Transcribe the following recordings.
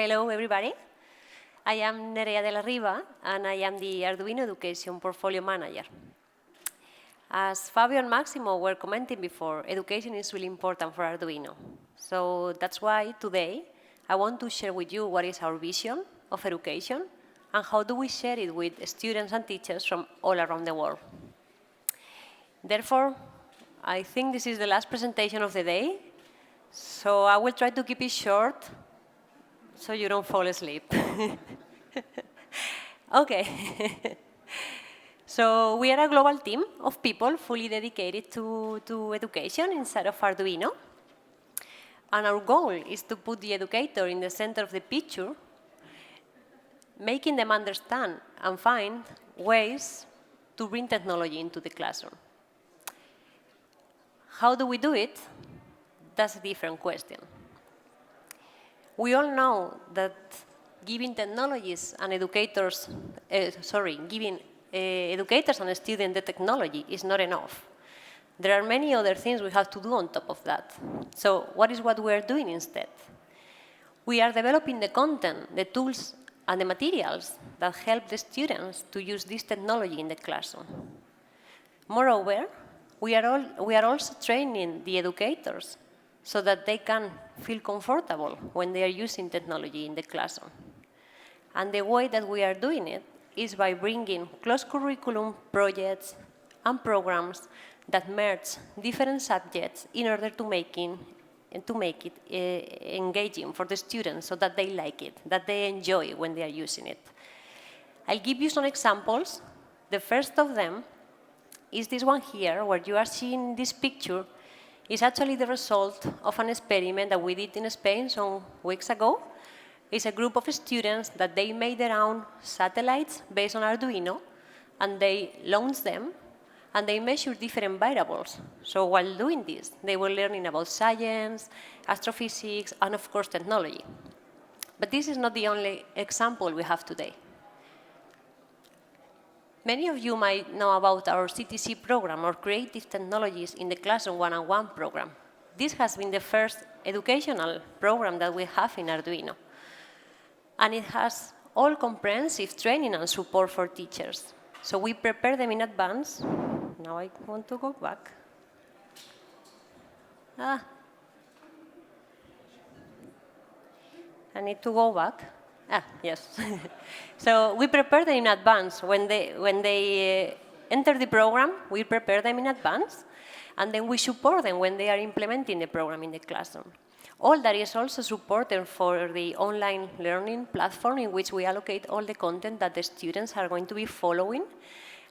Hello, everybody. I am Nerea de la Riva, and I am the Arduino Education Portfolio Manager. As Fabio and Maximo were commenting before, education is really important for Arduino. So that's why today I want to share with you what is our vision of education and how do we share it with students and teachers from all around the world. Therefore, I think this is the last presentation of the day, so I will try to keep it short so you don't fall asleep. Okay. So we are a global team of people fully dedicated to education inside of Arduino. And our goal is to put the educator in the center of the picture, making them understand and find ways to bring technology into the classroom. How do we do it? That's a different question. We all know that giving technologies and educators, giving educators and students the technology is not enough. There are many other things we have to do on top of that. So what is what we are doing instead? We are developing the content, the tools, and the materials that help the students to use this technology in the classroom. Moreover, we are also training the educators so that they can feel comfortable when they are using technology in the classroom. And the way that we are doing it is by bringing cross-curriculum projects and programs that merge different subjects in order to make it engaging for the students so that they like it, that they enjoy when they are using it. I'll give you some examples. The first of them is this one here, where you are seeing this picture. Is actually the result of an experiment that we did in Spain some weeks ago. It's a group of students that they made their own satellites based on Arduino, and they launched them, and they measured different variables. So while doing this, they were learning about science, astrophysics, and of course technology. But this is not the only example we have today. Many of you might know about our CTC program, or Creative Technologies in the Classroom 101 program. This has been the first educational program that we have in Arduino. And it has all comprehensive training and support for teachers. So we prepare them in advance. Now I want to go back. I need to go back. Yes. So we prepare them in advance. When they enter the program, we prepare them in advance, and then we support them when they are implementing the program in the classroom. All that is also supported for the online learning platform in which we allocate all the content that the students are going to be following.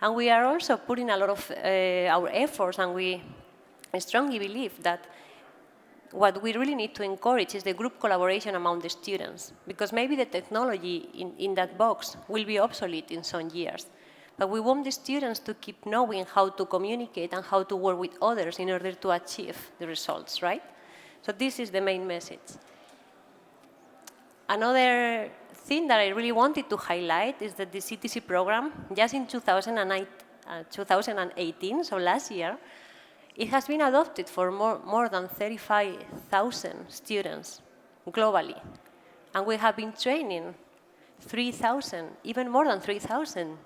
And we are also putting a lot of our efforts, and we strongly believe that what we really need to encourage is the group collaboration among the students, because maybe the technology in that box will be obsolete in some years. But we want the students to keep knowing how to communicate and how to work with others in order to achieve the results, right? So this is the main message. Another thing that I really wanted to highlight is that the CTC program, just in 2018, so last year, it has been adopted for more than 35,000 students globally. And we have been training 3,000, even more than 3,000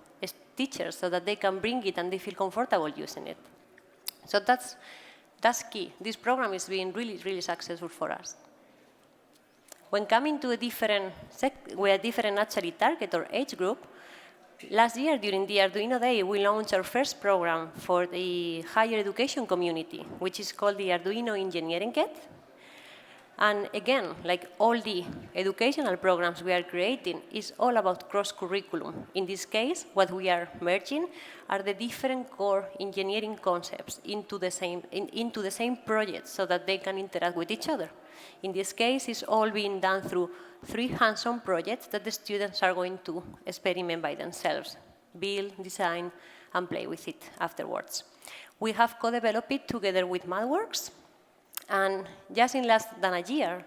teachers so that they can bring it and they feel comfortable using it. So that's key. This program is being really, really successful for us. When coming to a different actually target or age group, last year, during the Arduino Day, we launched our first program for the higher education community, which is called the Arduino Engineeringket. And again, like all the educational programs we are creating, is all about cross-curriculum. In this case, what we are merging are the different core engineering concepts into the same project so that they can interact with each other. In this case, it's all being done through 3 hands-on projects that the students are going to experiment by themselves, build, design, and play with it afterwards. We have co-developed it together with MathWorks, and just in less than a year,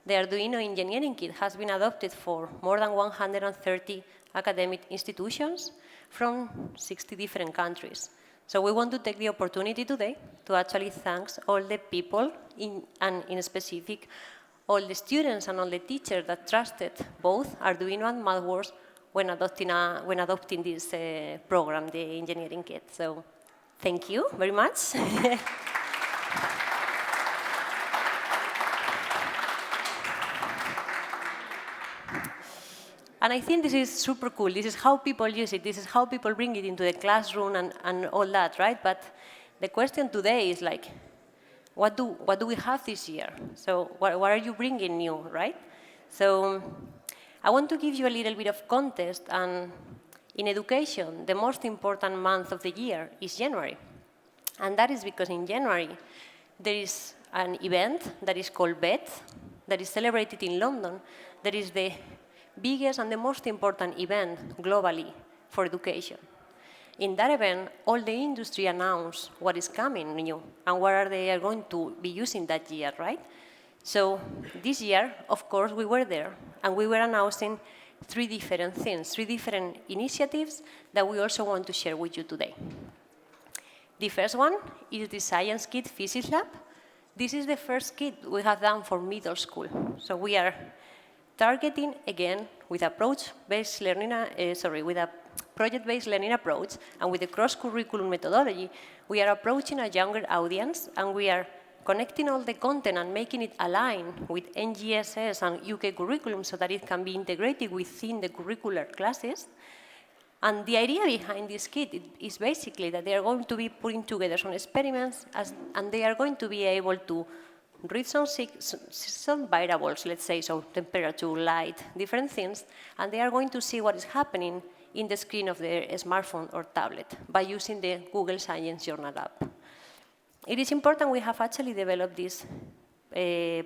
the Arduino Engineeringket has been adopted for more than 130 academic institutions from 60 different countries. So we want to take the opportunity today to actually thank all the people, in specific, all the students and all the teachers that trusted both Arduino and MathWorks when adopting this program, the engineering kit. So thank you very much. And I think this is super cool. This is how people use it. This is how people bring it into the classroom and all that, right? But the question today is like, what do we have this year? So what are you bringing new, right? So I want to give you a little bit of context. And in education, the most important month of the year is January. And that is because in January, there is an event that is called BET, that is celebrated in London. That is the biggest and the most important event globally for education. In that event, all the industry announce what is coming new and what are they going to be using that year, right? So this year, of course, we were there, and we were announcing 3 different things, 3 different initiatives that we also want to share with you today. The first one is the Science Kit Physics Lab. This is the first kit we have done for middle school. So we are targeting, again, with approach-based learning, with a project-based learning approach, and with the cross-curriculum methodology, we are approaching a younger audience, and we are connecting all the content and making it align with NGSS and UK curriculum so that it can be integrated within the curricular classes. And the idea behind this kit is basically that they are going to be putting together some experiments, and they are going to be able to read some variables, let's say, so temperature, light, different things, and they are going to see what is happening in the screen of their smartphone or tablet by using the Google Science Journal app. It is important we have actually developed this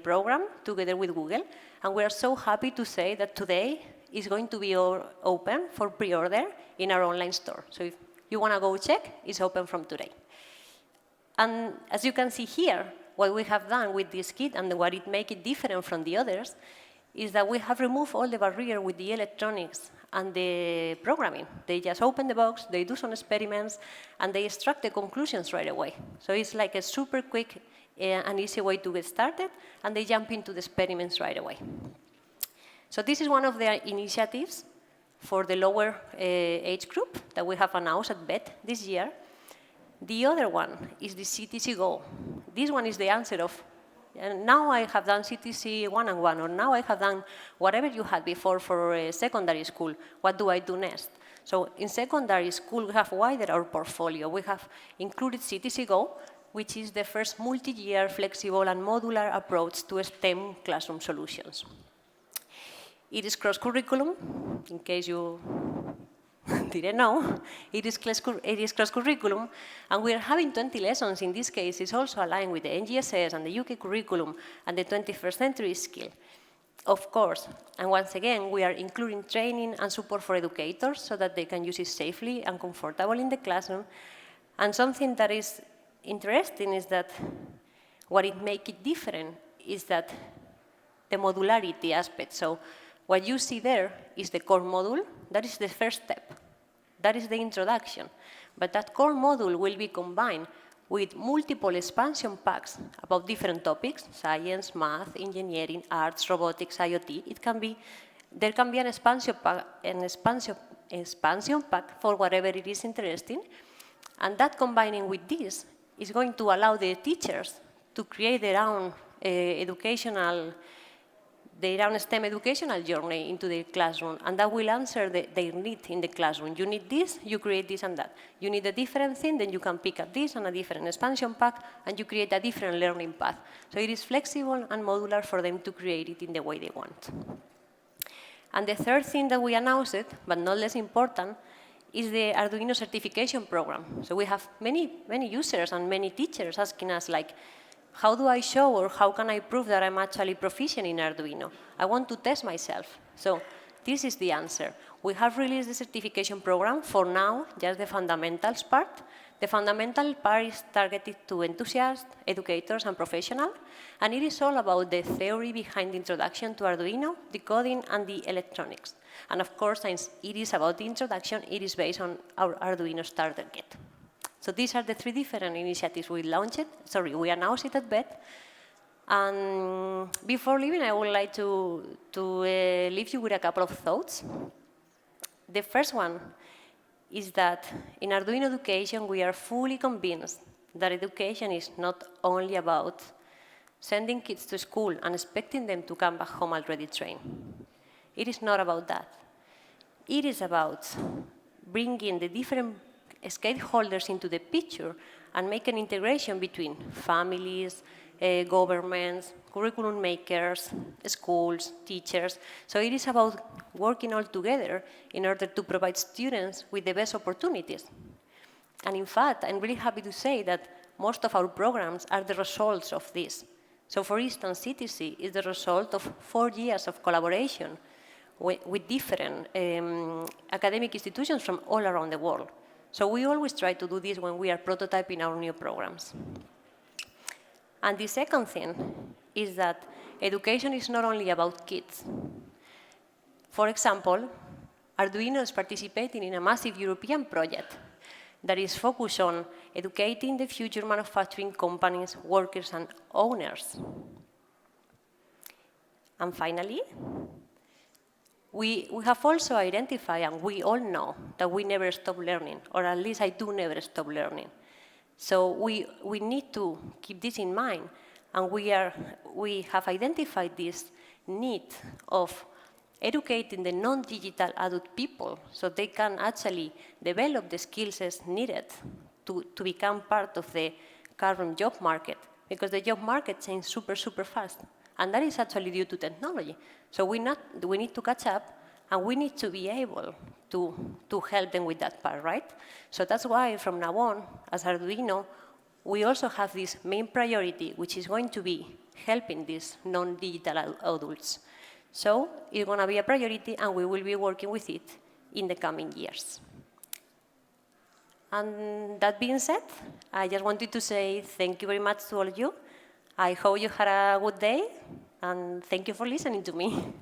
program together with Google, and we are so happy to say that today is going to be open for pre-order in our online store. So if you want to go check, it's open from today. And as you can see here, what we have done with this kit and what it makes it different from the others is that we have removed all the barrier with the electronics and the programming. They just open the box, they do some experiments, and they extract the conclusions right away. So it's like a super quick and easy way to get started, and they jump into the experiments right away. So this is one of the initiatives for the lower age group that we have announced at BET this year. The other one is the CTC Go. This one is the answer of, now I have done CTC 1-on-1, or now I have done whatever you had before for secondary school. What do I do next? So in secondary school, we have widened our portfolio. We have included CTC Go, which is the first multi-year, flexible, and modular approach to STEM classroom solutions. It is cross-curriculum, in case you didn't know. It is cross-curriculum, and we are having 20 lessons. In this case, it's also aligned with the NGSS and the UK curriculum and the 21st century skill. Of course, and once again, we are including training and support for educators so that they can use it safely and comfortable in the classroom. And something that is interesting is that what it makes it different is that the modularity aspect. So what you see there is the core module. That is the first step. That is the introduction. But that core module will be combined with multiple expansion packs about different topics: science, math, engineering, arts, robotics, IoT. There can be an expansion pack for whatever it is interesting. And that combining with this is going to allow the teachers to create their own STEM educational journey into the classroom, and that will answer their need in the classroom. You need this, you create this and that. You need a different thing, then you can pick up this and a different expansion pack, and you create a different learning path. So it is flexible and modular for them to create it in the way they want. And the third thing that we announced, but not less important, is the Arduino certification program. So we have many users and many teachers asking us, like, how do I show or how can I prove that I'm actually proficient in Arduino? I want to test myself. So this is the answer. We have released the certification program for now, just the fundamentals part. The fundamental part is targeted to enthusiasts, educators, and professionals. And it is all about the theory behind the introduction to Arduino, the coding, and the electronics. And of course, since it is about the introduction, it is based on our Arduino starter kit. So these are the 3 different initiatives we announced it at BET. And before leaving, I would like to leave you with a couple of thoughts. The first one is that in Arduino education, we are fully convinced that education is not only about sending kids to school and expecting them to come back home already trained. It is not about that. It is about bringing the different stakeholders into the picture and make an integration between families, governments, curriculum makers, schools, teachers. So it is about working all together in order to provide students with the best opportunities. And in fact, I'm really happy to say that most of our programs are the results of this. So for instance, CTC is the result of 4 years of collaboration with different academic institutions from all around the world. So we always try to do this when we are prototyping our new programs. And the second thing is that education is not only about kids. For example, Arduino is participating in a massive European project that is focused on educating the future manufacturing companies, workers, and owners. And finally, we have also identified, and we all know, that we never stop learning, or at least I do never stop learning. So we need to keep this in mind, and we have identified this need of educating the non-digital adult people so they can actually develop the skills as needed to become part of the current job market, because the job market changes super, super fast. And that is actually due to technology. So we need to catch up, and we need to be able to help them with that part, right? So that's why from now on, as Arduino, we also have this main priority, which is going to be helping these non-digital adults. So it's going to be a priority, and we will be working with it in the coming years. And that being said, I just wanted to say thank you very much to all of you. I hope you had a good day, and thank you for listening to me.